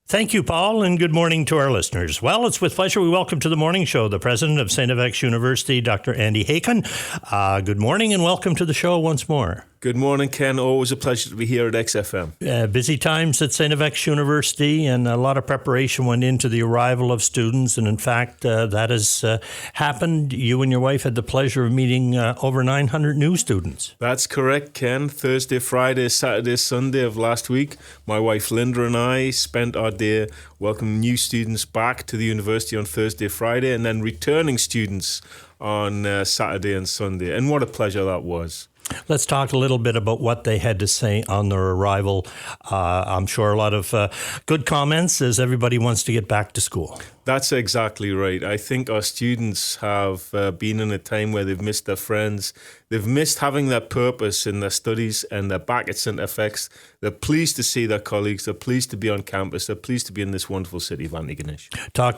Thank you, Paul, and good morning to our listeners. Well, it's with pleasure we welcome to the morning show the president of StFX University, Dr. Andy Hakin. Good morning and welcome to the show once more. Good morning, Ken. Always a pleasure to be here at XFM. Busy times at StFX University, and a lot of preparation went into the arrival of students. And in fact, that has happened. You and your wife had the pleasure of meeting over 900 new students. That's correct, Ken. Thursday, Friday, Saturday, Sunday of last week, my wife Linda and I spent our day welcoming new students back to the university on Thursday, Friday, and then returning students on Saturday and Sunday. And what a pleasure that was. Let's talk a little bit about what they had to say on their arrival. I'm sure a lot of good comments as everybody wants to get back to school. That's exactly right. I think our students have been in a time where they've missed their friends. They've missed having their purpose in their studies, and they're back at StFX. They're pleased to see their colleagues. They're pleased to be on campus. They're pleased to be in this wonderful city of Antiganish.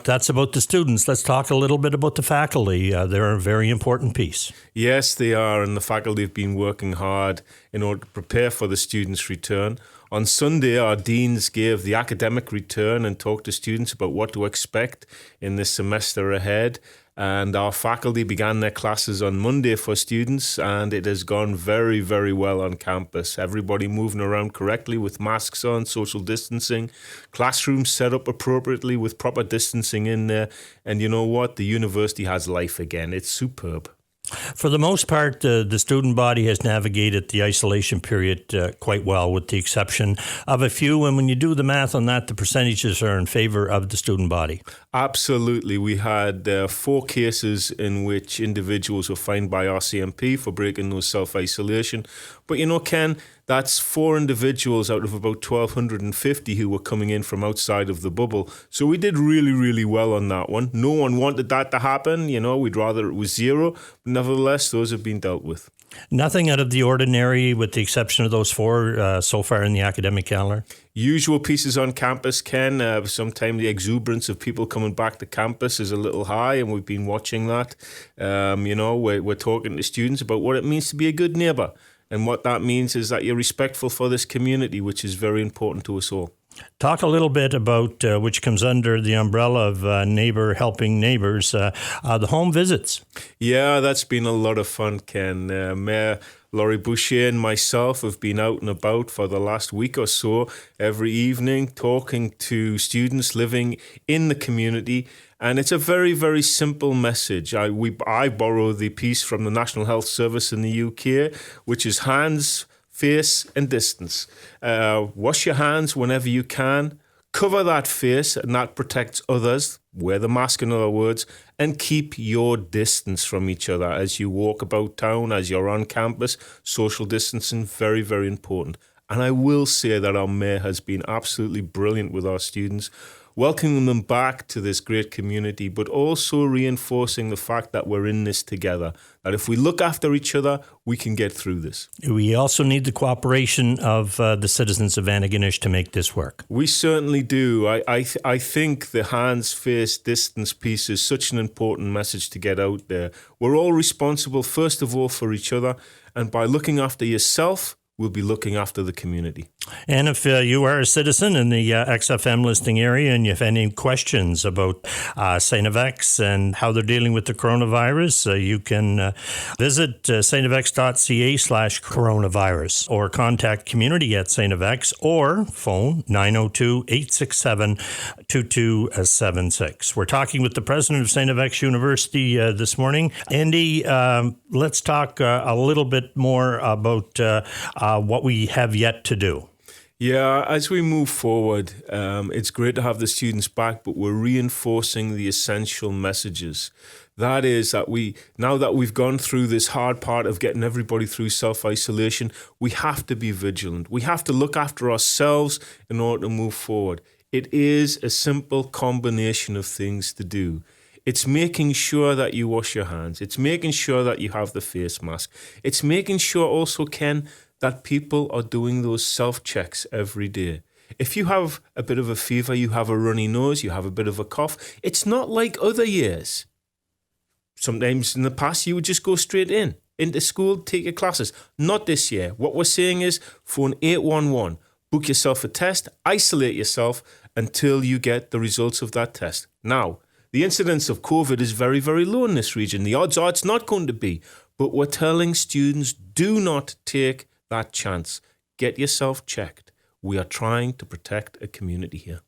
That's about the students. Let's talk a little bit about the faculty. They're a very important piece. Yes, they are, and the faculty have been working hard in order to prepare for the students' return. On Sunday, our deans gave the academic return and talked to students about what to expect in this semester ahead. And our faculty began their classes on Monday for students, and it has gone very, very well on campus. Everybody moving around correctly with masks on, social distancing, classrooms set up appropriately with proper distancing in there. And you know what? The university has life again. It's superb. For the most part, the student body has navigated the isolation period quite well, with the exception of a few. And when you do the math on that, the percentages are in favor of the student body. Absolutely. We had 4 cases in which individuals were fined by RCMP for breaking those self-isolation. But you know, Ken, that's 4 individuals out of about 1,250 who were coming in from outside of the bubble. So we did really, really well on that one. No one wanted that to happen. You know, we'd rather it was 0. But nevertheless, those have been dealt with. Nothing out of the ordinary with the exception of those 4 so far in the academic calendar? Usual pieces on campus, Ken. Sometimes the exuberance of people coming back to campus is a little high, and we've been watching that. We're talking to students about what it means to be a good neighbour. And what that means is that you're respectful for this community, which is very important to us all. Talk a little bit about, which comes under the umbrella of neighbor helping neighbors, the home visits. Yeah, that's been a lot of fun, Ken. Mayor Laurie Boucher and myself have been out and about for the last week or so, every evening, talking to students living in the community. And it's a very, very simple message. I borrow the piece from the National Health Service in the UK, which is hands, face and distance. Wash your hands whenever you can. Cover that face, and that protects others. Wear the mask, in other words, and keep your distance from each other as you walk about town, as you're on campus. Social distancing, very, very important. And I will say that our mayor has been absolutely brilliant with our students, welcoming them back to this great community, but also reinforcing the fact that we're in this together, that if we look after each other, we can get through this. We also need the cooperation of the citizens of Antiganish to make this work. We certainly do. I think the hands, face, distance piece is such an important message to get out there. We're all responsible, first of all, for each other, and by looking after yourself, we'll be looking after the community. And if you are a citizen in the XFM listing area and you have any questions about StFX and how they're dealing with the coronavirus, you can visit stfx.ca/coronavirus or contact community@StFX or phone 902-867-2276. We're talking with the president of StFX University this morning. Andy, let's talk a little bit more about what we have yet to do. Yeah, as we move forward, it's great to have the students back, but we're reinforcing the essential messages. That is that now that we've gone through this hard part of getting everybody through self-isolation, we have to be vigilant. We have to look after ourselves in order to move forward. It is a simple combination of things to do. It's making sure that you wash your hands. It's making sure that you have the face mask. It's making sure also, Ken, that people are doing those self-checks every day. If you have a bit of a fever, you have a runny nose, you have a bit of a cough, it's not like other years. Sometimes in the past, you would just go straight into school, take your classes. Not this year. What we're saying is phone 811, book yourself a test, isolate yourself, until you get the results of that test. Now, the incidence of COVID is very, very low in this region. The odds are it's not going to be. But we're telling students, do not take that chance. Get yourself checked. We are trying to protect a community here.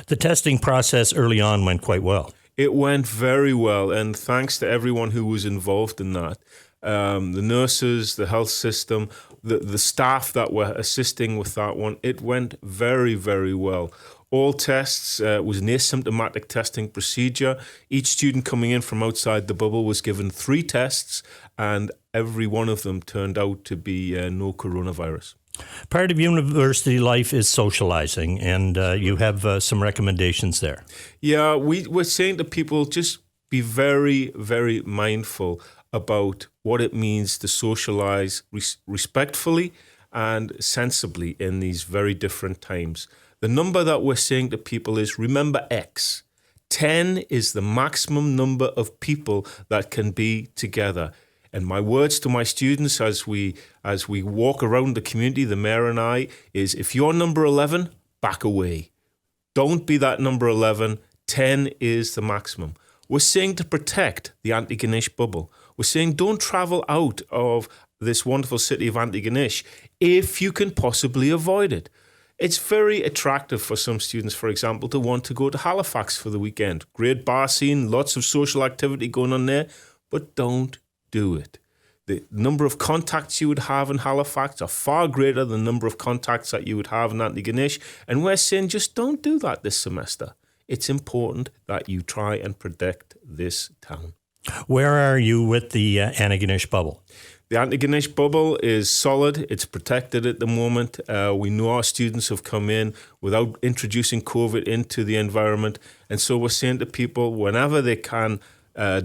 The testing process early on went quite well. It went very well, and thanks to everyone who was involved in that. The nurses, the health system, the staff that were assisting with that one, it went very, very well. All tests was an asymptomatic testing procedure. Each student coming in from outside the bubble was given 3 tests, and every one of them turned out to be no coronavirus. Part of university life is socializing, and you have some recommendations there. Yeah, we're saying to people, just be very, very mindful about what it means to socialize respectfully and sensibly in these very different times. The number that we're saying to people is, remember X. 10 is the maximum number of people that can be together. And my words to my students as we walk around the community, the mayor and I, is if you're number 11, back away. Don't be that number 11. 10 is the maximum. We're saying to protect the Antiganish bubble. We're saying don't travel out of this wonderful city of Antiganish if you can possibly avoid it. It's very attractive for some students, for example, to want to go to Halifax for the weekend. Great bar scene, lots of social activity going on there, but don't do it. The number of contacts you would have in Halifax are far greater than the number of contacts that you would have in Antiganish, and we're saying just don't do that this semester. It's important that you try and protect this town. Where are you with the Antiganish bubble? The Antiganish bubble is solid. It's protected at the moment. We know our students have come in without introducing COVID into the environment. And so we're saying to people, whenever they can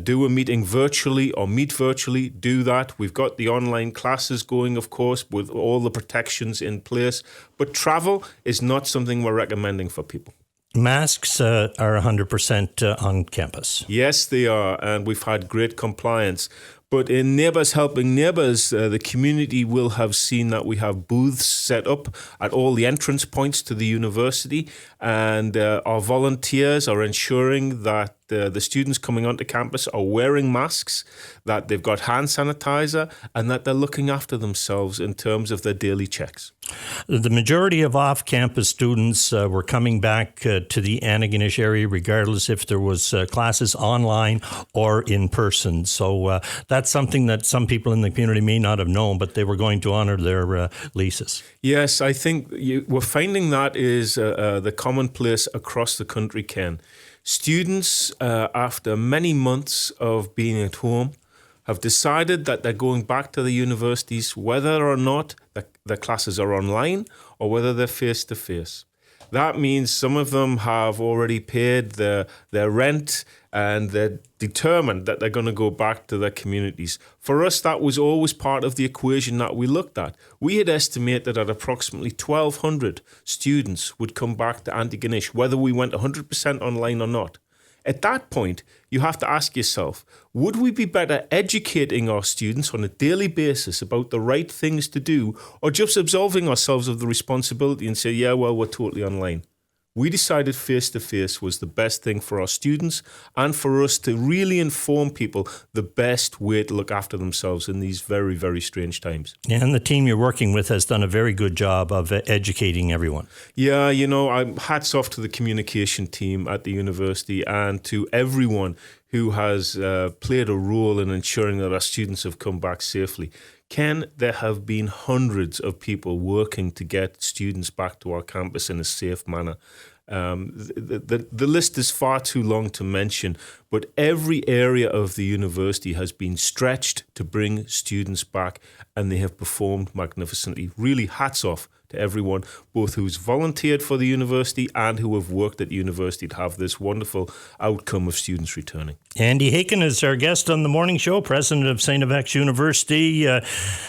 do a meeting virtually or meet virtually, do that. We've got the online classes going, of course, with all the protections in place. But travel is not something we're recommending for people. Masks are 100% on campus. Yes, they are. And we've had great compliance. But in Neighbours Helping Neighbours, the community will have seen that we have booths set up at all the entrance points to the university, and our volunteers are ensuring that the students coming onto campus are wearing masks, that they've got hand sanitizer, and that they're looking after themselves in terms of their daily checks. The majority of off-campus students were coming back to the Antiganish area, regardless if there was classes online or in person. So that's something that some people in the community may not have known, but they were going to honor their leases. Yes, I think we're finding that is the commonplace across the country, Ken. Students, after many months of being at home, have decided that they're going back to the universities, whether or not the classes are online or whether they're face-to-face. That means some of them have already paid their rent and they're determined that they're going to go back to their communities. For us, that was always part of the equation that we looked at. We had estimated that approximately 1,200 students would come back to Antiganish, whether we went 100% online or not. At that point, you have to ask yourself, would we be better educating our students on a daily basis about the right things to do, or just absolving ourselves of the responsibility and say, yeah, well, we're totally online? We decided face-to-face was the best thing for our students and for us to really inform people the best way to look after themselves in these very, very strange times. And the team you're working with has done a very good job of educating everyone. Yeah, hats off to the communication team at the university and to everyone who has played a role in ensuring that our students have come back safely. Ken, there have been hundreds of people working to get students back to our campus in a safe manner. The list is far too long to mention, but every area of the university has been stretched to bring students back, and they have performed magnificently. Really, hats off to everyone, both who's volunteered for the university and who have worked at the university to have this wonderful outcome of students returning. Andy Hakin is our guest on the morning show, president of StFX University.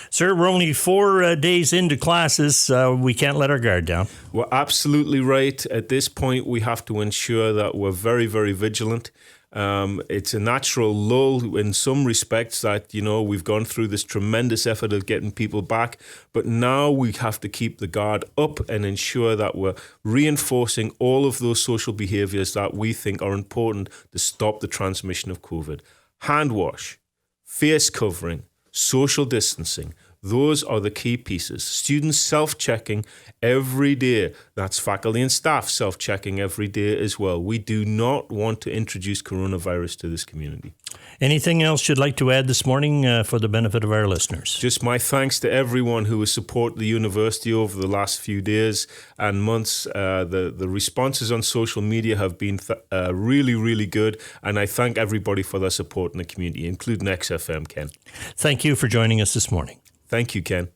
Sir, we're only 4 days into classes. We can't let our guard down. We're absolutely right. At this point, we have to ensure that we're very, very vigilant. It's a natural lull in some respects that, we've gone through this tremendous effort of getting people back. But now we have to keep the guard up and ensure that we're reinforcing all of those social behaviors that we think are important to stop the transmission of COVID. Hand wash, face covering, social distancing. Those are the key pieces. Students self-checking every day. That's faculty and staff self-checking every day as well. We do not want to introduce coronavirus to this community. Anything else you'd like to add this morning for the benefit of our listeners? Just my thanks to everyone who has supported the university over the last few days and months. The responses on social media have been really, really good. And I thank everybody for their support in the community, including XFM, Ken. Thank you for joining us this morning. Thank you, Ken.